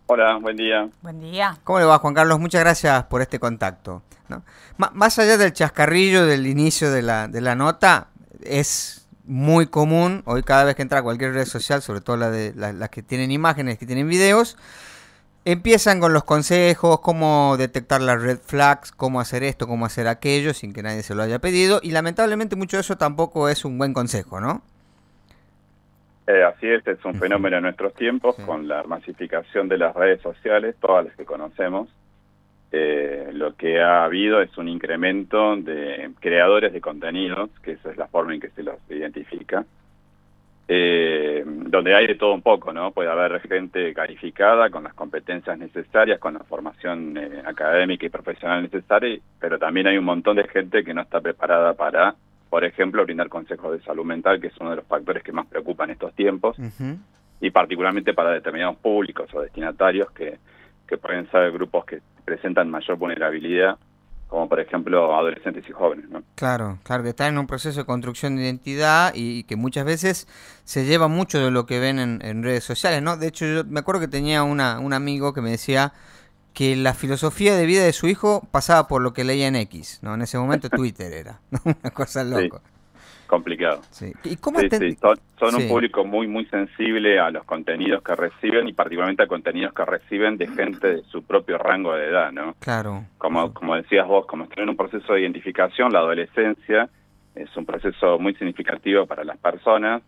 Hola, buen día. Buen día. ¿Cómo le va, Juan Carlos? Muchas gracias por este contacto, ¿no? Más allá del chascarrillo del inicio de la nota, es muy común, hoy cada vez que entra a cualquier red social, sobre todo las que tienen imágenes, que tienen videos, empiezan con los consejos, cómo detectar las red flags, cómo hacer esto, cómo hacer aquello, sin que nadie se lo haya pedido, y lamentablemente mucho de eso tampoco es un buen consejo, ¿no? Así es un Ujú. fenómeno en nuestros tiempos, Sí. con la masificación de las redes sociales, todas las que conocemos. Lo que ha habido es un incremento de creadores de contenidos, que esa es la forma en que se los identifica, donde hay de todo un poco, ¿no? Puede haber gente calificada con las competencias necesarias, con la formación académica y profesional necesaria, pero también hay un montón de gente que no está preparada para, por ejemplo, brindar consejos de salud mental, que es uno de los factores que más preocupan estos tiempos, Ujú. y particularmente para determinados públicos o destinatarios que pueden ser grupos que presentan mayor vulnerabilidad, como por ejemplo adolescentes y jóvenes, ¿no? Claro, claro, que están en un proceso de construcción de identidad y que muchas veces se lleva mucho de lo que ven en redes sociales, ¿no? De hecho, yo me acuerdo que tenía un amigo que me decía que la filosofía de vida de su hijo pasaba por lo que leía en X, ¿no? En ese momento Twitter era, ¿no? Una cosa Sí, loco. complicado. Sí. ¿Y cómo Sí, sí, son un Sí, público muy sensible a los contenidos que reciben y particularmente a contenidos que reciben de gente de su propio rango de edad, ¿no? claro. Como decías vos, como están en un proceso de identificación, la adolescencia es un proceso muy significativo para las personas,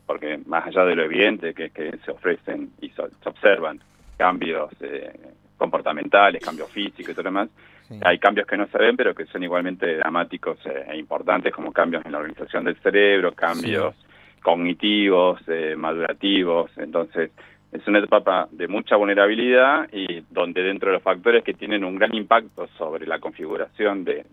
porque más allá de lo evidente que es que se ofrecen y se observan cambios comportamentales, cambios físicos y todo lo demás, Sí. hay cambios que no se ven, pero que son igualmente dramáticos e importantes, como cambios en la organización del cerebro, Sí. cambios cognitivos, madurativos. Entonces, es una etapa de mucha vulnerabilidad y donde dentro de los factores que tienen un gran impacto sobre la configuración de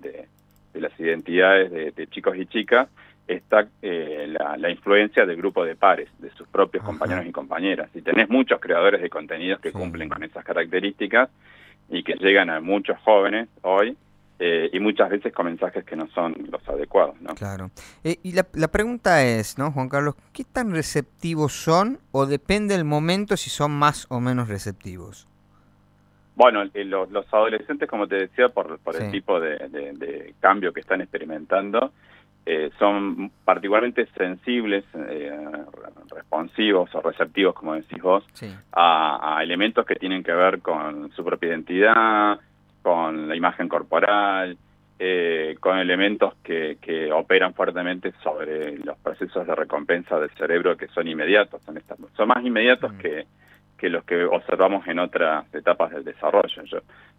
las identidades de chicos y chicas está la influencia del grupo de pares, de sus propios Ajá. compañeros y compañeras. Si tenés muchos creadores de contenidos que Sí. cumplen con esas características y que llegan a muchos jóvenes hoy, y muchas veces con mensajes que no son los adecuados, ¿no? Claro. Y la pregunta es, ¿no, Juan Carlos? ¿Qué tan receptivos son o depende el momento si son más o menos receptivos? Bueno, los adolescentes, como te decía, por el Sí. tipo de cambio que están experimentando, son particularmente sensibles, responsivos o receptivos, como decís vos, Sí. a elementos que tienen que ver con su propia identidad, con la imagen corporal, con elementos que operan fuertemente sobre los procesos de recompensa del cerebro que son inmediatos. Son más inmediatos Mm. que los que observamos en otras etapas del desarrollo.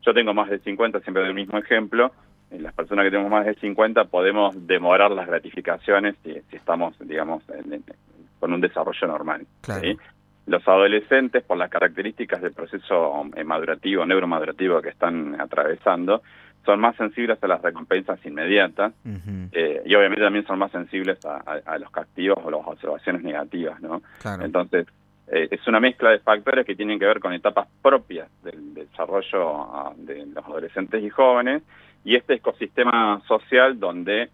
Yo tengo más de 50, siempre doy el mismo ejemplo. Las personas que tenemos más de 50 podemos demorar las gratificaciones si estamos, digamos, con un desarrollo normal, ¿sí? Claro. Los adolescentes, por las características del proceso madurativo, neuromadurativo que están atravesando, son más sensibles a las recompensas inmediatas, Ujú. y obviamente también son más sensibles a los castigos o las observaciones negativas, ¿no? Claro. Entonces, es una mezcla de factores que tienen que ver con etapas propias del desarrollo de los adolescentes y jóvenes, y este ecosistema social donde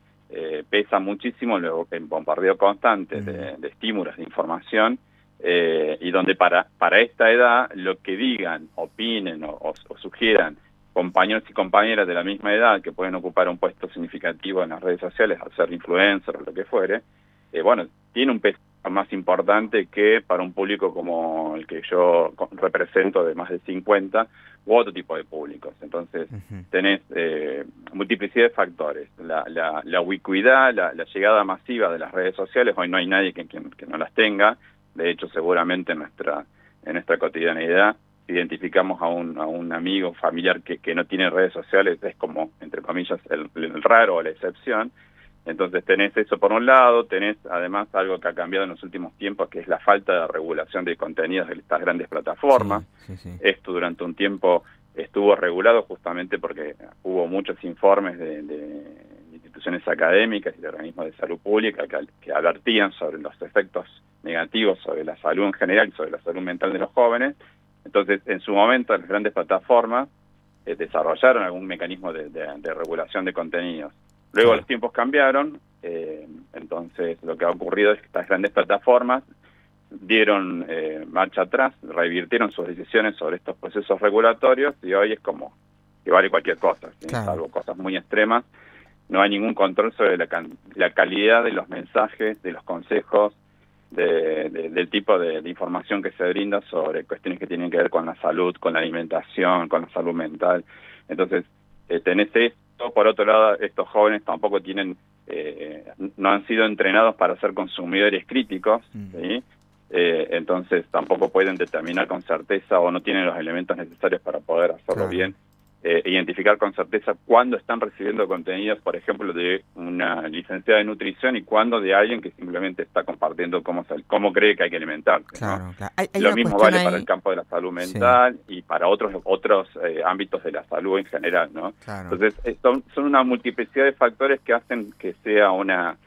pesa muchísimo el bombardeo constante Mm. de estímulos, de información, y donde para esta edad lo que digan, opinen o sugieran compañeros y compañeras de la misma edad que pueden ocupar un puesto significativo en las redes sociales, al ser influencer o lo que fuere, bueno, tiene un peso más importante que para un público como el que yo represento de más de 50 u otro tipo de públicos. Entonces, Ujú. tenés multiplicidad de factores, la ubicuidad, la llegada masiva de las redes sociales. Hoy no hay nadie que no las tenga. De hecho, seguramente en nuestra cotidianeidad, si identificamos a un amigo, familiar que no tiene redes sociales, es como, entre comillas, el raro o la excepción. Entonces tenés eso por un lado, tenés además algo que ha cambiado en los últimos tiempos, que es la falta de regulación de contenidos de estas grandes plataformas. Sí, sí, sí. Esto durante un tiempo estuvo regulado justamente porque hubo muchos informes de instituciones académicas y de organismos de salud pública que advertían sobre los efectos negativos sobre la salud en general y sobre la salud mental de los jóvenes. Entonces, en su momento, las grandes plataformas desarrollaron algún mecanismo de regulación de contenidos. Luego Claro. los tiempos cambiaron, entonces lo que ha ocurrido es que estas grandes plataformas dieron marcha atrás, revirtieron sus decisiones sobre estos procesos regulatorios y hoy es como que vale cualquier cosa, ¿sí? Claro. Salvo cosas muy extremas. No hay ningún control sobre la calidad de los mensajes, de los consejos, del tipo de información que se brinda sobre cuestiones que tienen que ver con la salud, con la alimentación, con la salud mental. Entonces, tenés esto. Por otro lado, estos jóvenes tampoco tienen, no han sido entrenados para ser consumidores críticos, ¿sí? Entonces tampoco pueden determinar con certeza o no tienen los elementos necesarios para poder hacerlo bien. Identificar con certeza cuándo están recibiendo contenidos, por ejemplo, de una licenciada de nutrición y cuándo de alguien que simplemente está compartiendo cómo cree que hay que alimentarse, claro, ¿no? claro. Hay Lo mismo vale para el campo de la salud mental y para otros ámbitos de la salud en general, ¿no? Claro. Entonces, son una multiplicidad de factores que hacen que sea una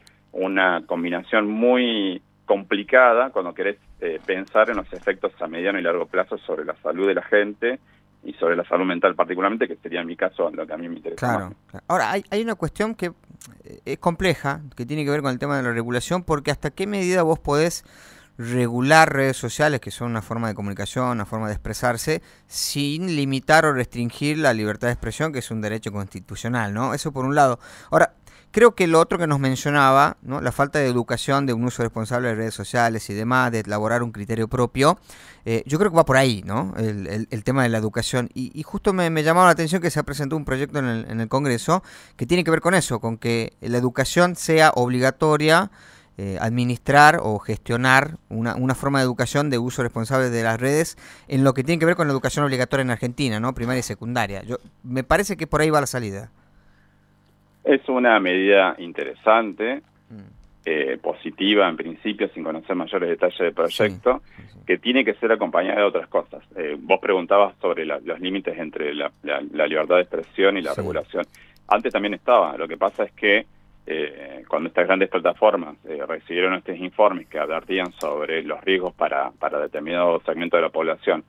combinación muy complicada cuando querés pensar en los efectos a mediano y largo plazo sobre la salud de la gente y sobre la salud mental particularmente, que sería en mi caso lo que a mí me interesa más. Claro. Ahora, hay una cuestión que es compleja, que tiene que ver con el tema de la regulación, porque hasta qué medida vos podés regular redes sociales, que son una forma de comunicación, una forma de expresarse, sin limitar o restringir la libertad de expresión, que es un derecho constitucional, ¿no? Eso por un lado. Ahora, creo que lo otro que nos mencionaba, ¿no? La falta de educación, de un uso responsable de redes sociales y demás, de elaborar un criterio propio, yo creo que va por ahí, ¿no? El tema de la educación. Y justo me llamaba la atención que se ha presentado un proyecto en el Congreso que tiene que ver con eso, con que la educación sea obligatoria, administrar o gestionar una forma de educación de uso responsable de las redes en lo que tiene que ver con la educación obligatoria en Argentina, ¿no? Primaria y secundaria. Me parece que por ahí va la salida. Es una medida interesante, positiva en principio, sin conocer mayores detalles del proyecto, que tiene que ser acompañada de otras cosas. Vos preguntabas sobre los límites entre la libertad de expresión y la regulación. Antes también estaba, lo que pasa es que cuando estas grandes plataformas recibieron estos informes que advertían sobre los riesgos para determinado segmento de la población,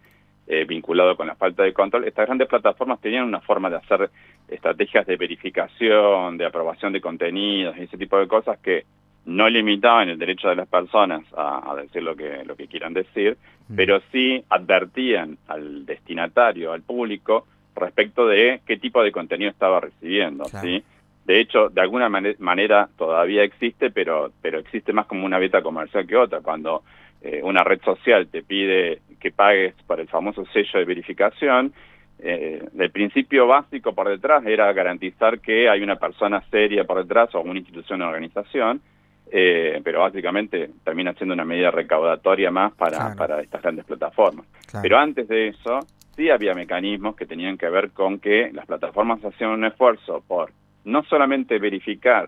vinculado con la falta de control, estas grandes plataformas tenían una forma de hacer estrategias de verificación, de aprobación de contenidos y ese tipo de cosas que no limitaban el derecho de las personas a decir lo que quieran decir, pero sí advertían al destinatario, al público, respecto de qué tipo de contenido estaba recibiendo, ¿sí? De hecho, de alguna manera todavía existe, pero existe más como una beta comercial que otra. Cuando una red social te pide que pagues por el famoso sello de verificación, el principio básico por detrás era garantizar que hay una persona seria por detrás o una institución o organización, pero básicamente termina siendo una medida recaudatoria más para estas grandes plataformas. Pero antes de eso, sí había mecanismos que tenían que ver con que las plataformas hacían un esfuerzo por no solamente verificar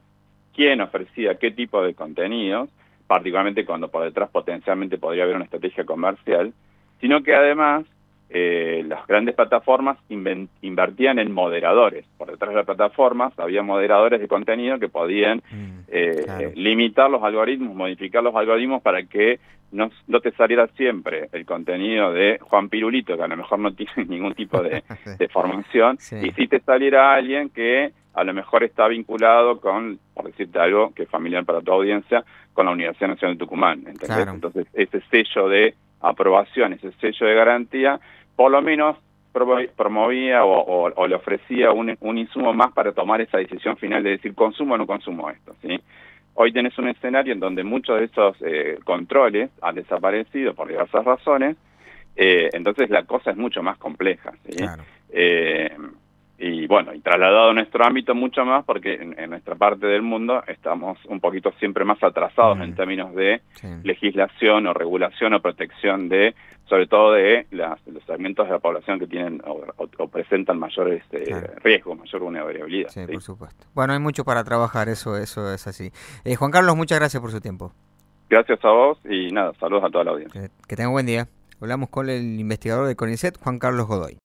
quién ofrecía qué tipo de contenidos, particularmente cuando por detrás potencialmente podría haber una estrategia comercial, sino que además las grandes plataformas invertían en moderadores. Por detrás de las plataformas había moderadores de contenido que podían limitar los algoritmos, modificar los algoritmos para que no te saliera siempre el contenido de Juan Pirulito, que a lo mejor no tiene ningún tipo de formación, y si te saliera alguien que a lo mejor está vinculado con, por decirte algo que es familiar para tu audiencia, con la Universidad Nacional de Tucumán, ¿entendés? Entonces, ese sello de aprobación, ese sello de garantía, por lo menos promovía o le ofrecía un insumo más para tomar esa decisión final de decir, ¿consumo o no consumo esto? ¿Sí? Hoy tenés un escenario en donde muchos de esos controles han desaparecido por diversas razones, entonces la cosa es mucho más compleja, ¿sí? Y bueno, y trasladado a nuestro ámbito mucho más, porque en nuestra parte del mundo estamos un poquito siempre más atrasados en términos de legislación o regulación o protección de, sobre todo de los segmentos de la población que tienen o presentan mayores riesgos, mayor vulnerabilidad. Sí, por supuesto. Bueno, hay mucho para trabajar, eso es así. Juan Carlos, muchas gracias por su tiempo. Gracias a vos y nada, saludos a toda la audiencia. Que tenga un buen día. Hablamos con el investigador de CONICET, Juan Carlos Godoy.